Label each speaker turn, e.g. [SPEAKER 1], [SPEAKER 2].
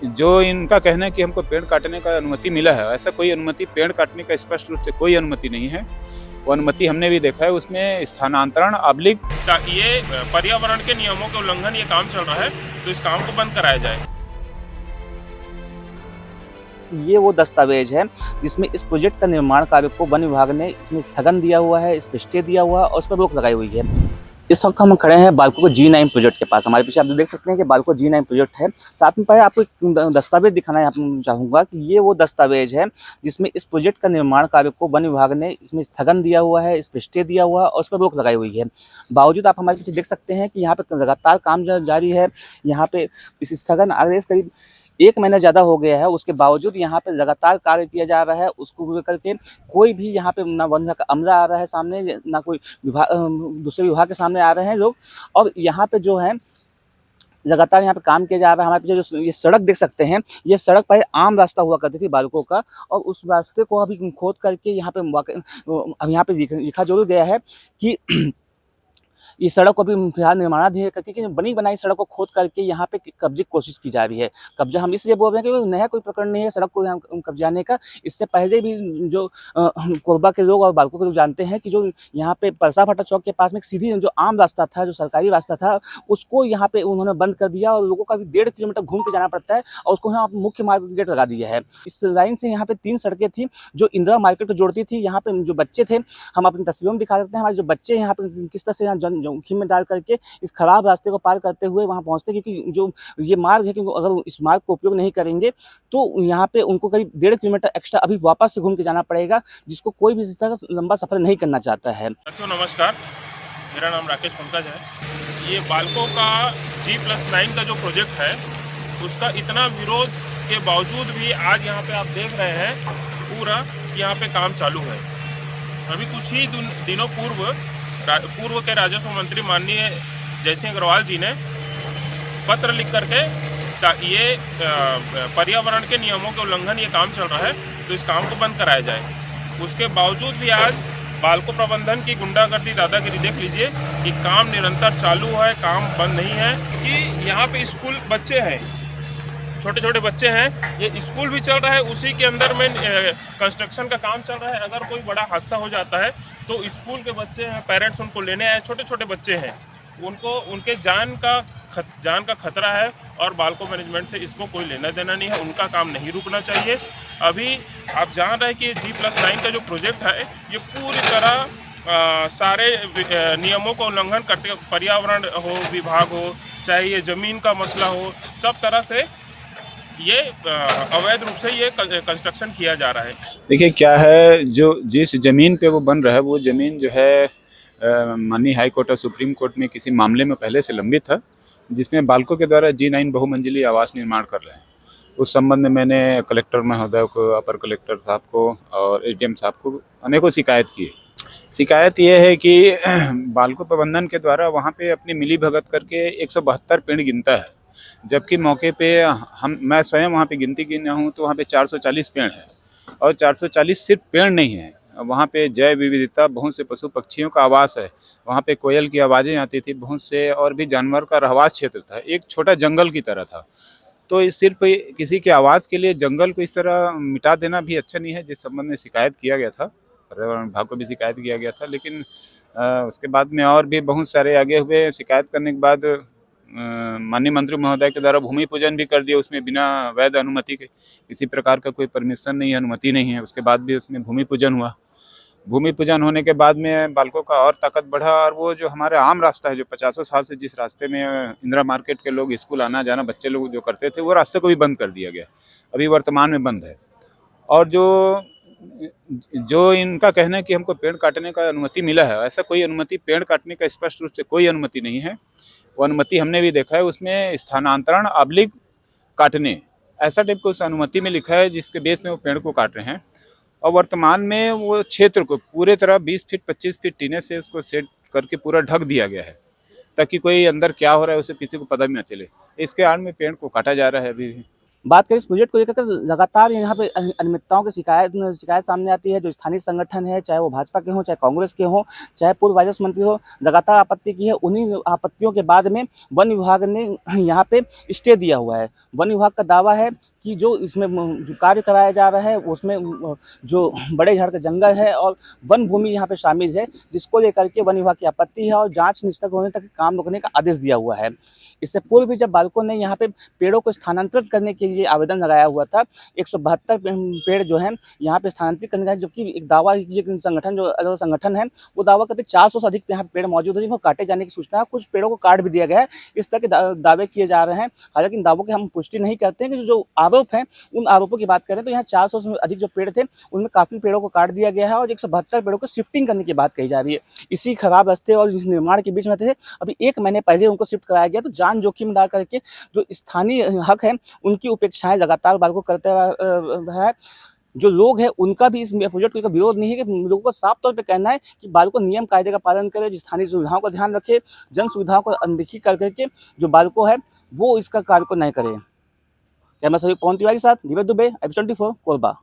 [SPEAKER 1] जो इनका कहना है कि हमको पेड़ काटने का अनुमति मिला है, ऐसा कोई अनुमति पेड़ काटने का स्पष्ट रूप से कोई अनुमति नहीं है। वो अनुमति हमने भी देखा है, उसमें स्थानांतरण अब्लिक
[SPEAKER 2] ये पर्यावरण के नियमों के उल्लंघन ये काम चल रहा है, तो इस काम को बंद कराया जाए।
[SPEAKER 3] ये वो दस्तावेज है जिसमें इस प्रोजेक्ट का निर्माण कार्य को वन विभाग ने इसमें स्थगन दिया हुआ है, इस पे स्टे दिया हुआ है और उस पर रोक लगाई हुई है। इस वक्त हम खड़े हैं बालको G9 प्रोजेक्ट के पास। हमारे पीछे आप देख सकते हैं कि बालको G9 प्रोजेक्ट है। साथ में पहले आपको एक दस्तावेज दिखाना चाहूँगा कि ये वो दस्तावेज है जिसमें इस प्रोजेक्ट का निर्माण कार्य को वन विभाग ने इसमें स्थगन दिया हुआ है, इस पे स्टे दिया हुआ है और उस पर रोक लगाई हुई है। बावजूद आप हमारे पीछे देख सकते हैं कि यहाँ पे लगातार काम जारी है। यहाँ पे इस स्थगन आदेश करीब 1 महीना ज़्यादा हो गया है, उसके बावजूद यहाँ पे लगातार कार्य किया जा रहा है। उसको लेकर के कोई भी यहाँ पे ना वन विभाग का अमला आ रहा है सामने, ना कोई दूसरे विभाग के सामने आ रहे हैं लोग। और यहाँ पे जो है लगातार यहाँ पे काम किया जा रहा है। हमारे पीछे जो ये सड़क देख सकते हैं, ये सड़क पहले आम रास्ता हुआ करती थी बालको का, और उस रास्ते को अभी खोद करके यहाँ पे अब यहाँ पे लिखा जरूर गया है कि इस सड़क को अभी फिलहाल निर्माणाधीन करके कि बनी बनाई सड़क को खोद करके यहाँ पे कब्जे की कोशिश की जा रही है। कब्जा हम इसलिए बोल रहे हैं कि नया कोई प्रकरण नहीं है सड़क को यहाँ कब्जाने का। इससे पहले भी जो कोरबा के लोग और बालको के लोग जानते हैं कि जो यहाँ पे परसा भाटा चौक के पास में एक सीधी जो आम रास्ता था, जो सरकारी रास्ता था, उसको यहाँ पे उन्होंने बंद कर दिया और लोगों का भी 1.5 किलोमीटर घूम के जाना पड़ता है और उसको यहाँ मुख्य मार्ग गेट लगा दिया है। इस लाइन से यहाँ पे 3 सड़कें थी जो इंदिरा मार्केट को जोड़ती थी। यहाँ पे जो बच्चे थे, हम अपनी तस्वीरों में दिखा सकते हैं, हमारे जो बच्चे यहाँ पे किस तरह से यहाँ जोखिम में डाल करके इस खराब रास्ते को पार करते हुए वहाँ पहुँचते, क्योंकि जो ये मार्ग है, क्योंकि अगर इस मार्ग को उपयोग नहीं करेंगे तो यहाँ पे उनको करीब 1.5 किलोमीटर एक्स्ट्रा अभी वापस से घूम के जाना पड़ेगा, जिसको कोई भी इस तरह का लंबा सफर नहीं करना चाहता है।
[SPEAKER 2] साथियों नमस्कार, मेरा नाम राकेश पंकज है। ये बालको का G+9 का जो प्रोजेक्ट है, उसका इतना विरोध के बावजूद भी आज यहाँ पे आप देख रहे हैं पूरा यहाँ पे काम चालू है। अभी कुछ ही दिनों पूर्व के राजस्व मंत्री माननीय जयसिंह अग्रवाल जी ने पत्र लिख करके ये पर्यावरण के नियमों के उल्लंघन ये काम चल रहा है, तो इस काम को बंद कराया जाए। उसके बावजूद भी आज बालको प्रबंधन की गुंडागर्दी, दादागिरी देख लीजिए कि काम निरंतर चालू है, काम बंद नहीं है। कि यहाँ पे स्कूल बच्चे हैं, छोटे छोटे बच्चे हैं, ये स्कूल भी चल रहा है, उसी के अंदर में कंस्ट्रक्शन का काम चल रहा है। अगर कोई बड़ा हादसा हो जाता है तो स्कूल के बच्चे हैं, पेरेंट्स उनको लेने आए, छोटे छोटे बच्चे हैं, उनको उनके जान का खतरा है और बालको मैनेजमेंट से इसको कोई लेना देना नहीं है। उनका काम नहीं रुकना चाहिए। अभी आप जान रहे हैं कि G+9 का जो प्रोजेक्ट है, ये पूरी तरह सारे नियमों का उल्लंघन करते, पर्यावरण हो, विभाग हो, चाहे ये ज़मीन का मसला हो, सब तरह से ये अवैध रूप से ये कंस्ट्रक्शन किया जा रहा है।
[SPEAKER 1] देखिए क्या है, जो जिस जमीन पे वो बन रहा है, वो जमीन जो है माननीय हाई कोर्ट और सुप्रीम कोर्ट में किसी मामले में पहले से लंबित था, जिसमें बालको के द्वारा G9 बहुमंजिली आवास निर्माण कर रहे हैं। उस संबंध में मैंने कलेक्टर महोदय को, अपर कलेक्टर साहब को और SDM साहब को अनेकों शिकायत की है। शिकायत ये है कि बालको प्रबंधन के द्वारा वहाँ पे अपनी मिली भगत करके 172 पेड़ गिनता है, जबकि मौके पे मैं स्वयं वहाँ पे गिनती गिना हूँ तो वहाँ पे 440 पेड़ है। और 440 सिर्फ पेड़ नहीं है, वहाँ पे जैव विविधता, बहुत से पशु पक्षियों का आवास है। वहाँ पे कोयल की आवाज़ें आती थी, बहुत से और भी जानवर का रहवास क्षेत्र था, एक छोटा जंगल की तरह था। तो इस सिर्फ किसी के आवाज़ के लिए जंगल को इस तरह मिटा देना भी अच्छा नहीं है, जिस संबंध में शिकायत किया गया था, पर्यावरण विभाग को भी शिकायत किया गया था। लेकिन उसके बाद में और भी बहुत सारे आगे हुए। शिकायत करने के बाद माननीय मंत्री महोदय के द्वारा भूमि पूजन भी कर दिया, उसमें बिना वैध अनुमति के, किसी प्रकार का कोई परमिशन नहीं है, अनुमति नहीं है। उसके बाद भी उसमें भूमि पूजन हुआ। भूमि पूजन होने के बाद में बालको का और ताकत बढ़ा, और वो जो हमारा आम रास्ता है, जो 50 साल से जिस रास्ते में इंदिरा मार्केट के लोग स्कूल आना जाना, बच्चे लोग जो करते थे, वो रास्ते को भी बंद कर दिया गया, अभी वर्तमान में बंद है। और जो इनका कहना है कि हमको पेड़ काटने का अनुमति मिला है, ऐसा कोई अनुमति पेड़ काटने का स्पष्ट रूप से कोई अनुमति नहीं है। वो अनुमति हमने भी देखा है, उसमें स्थानांतरण अब्लिक काटने, ऐसा टाइप का उस अनुमति में लिखा है, जिसके बेस में वो पेड़ को काट रहे हैं। और वर्तमान में वो क्षेत्र को पूरे तरह 20 फीट 25 फीट टीने से उसको सेट करके पूरा ढक दिया गया है, ताकि कोई अंदर क्या हो रहा है उसे किसी को पता भी न चले। इसके आड़ में पेड़ को काटा जा रहा है अभी भी।
[SPEAKER 3] बात करें इस प्रोजेक्ट को लेकर लगातार यहाँ पे अनियमितताओं की शिकायत सामने आती है। जो स्थानीय संगठन है, चाहे वो भाजपा के हों, चाहे कांग्रेस के हों, चाहे पूर्व राजस्व मंत्री हो, लगातार आपत्ति की है। उन्हीं आपत्तियों के बाद में वन विभाग ने यहाँ पे स्टे दिया हुआ है। वन विभाग का दावा है कि जो इसमें जो कार्य कराया जा रहा है उसमें जो बड़े झाड़ का जंगल है और वन भूमि यहाँ पे शामिल है, जिसको लेकर के वन विभाग की आपत्ति है और जांच निष्पक्ष होने तक काम रोकने का आदेश दिया हुआ है। इससे पूर्व भी जब बालकों ने यहाँ पे पेड़ों को स्थानांतरित करने के लिए आवेदन लगाया हुआ था, 172 पेड़ जो है यहाँ पे स्थानांतरित करने का है, जबकि एक दावा ये संगठन जो अलग संगठन है वो दावा करते 400 से अधिक यहाँ पेड़ मौजूद है जिनको काटे जाने की सूचना है। कुछ पेड़ों को काट भी दिया गया है, इस तरह के दावे किए जा रहे हैं। हालांकि इन दावों की हम पुष्टि नहीं करते हैं कि जो आरोप है उन आरोपों की बात करें तो यहाँ 400 से अधिक जो पेड़ थे उनमें काफ़ी पेड़ों को काट दिया गया है और 172 पेड़ों को शिफ्टिंग करने की बात कही जा रही है। इसी खराब रास्ते और इस निर्माण के बीच में थे, अभी 1 महीने पहले उनको शिफ्ट कराया गया। तो जान जोखिम डाल करके जो स्थानीय हक है उनकी उपेक्षाएं लगातार बालकों करते है। जो लोग हैं उनका भी इस प्रोजेक्ट का विरोध नहीं है कि लोगों को साफ तौर पे कहना है कि बालको नियम कायदे का पालन करे, स्थानीय सुविधाओं का ध्यान रखे, जन सुविधाओं को अनदेखी कर करके जो बालको है वो इसका कार्य को नहीं करे। कैमरा सहयोग पवन तिवारी के साथ धीरज दुबे, एपिसोड 24 कोरबा।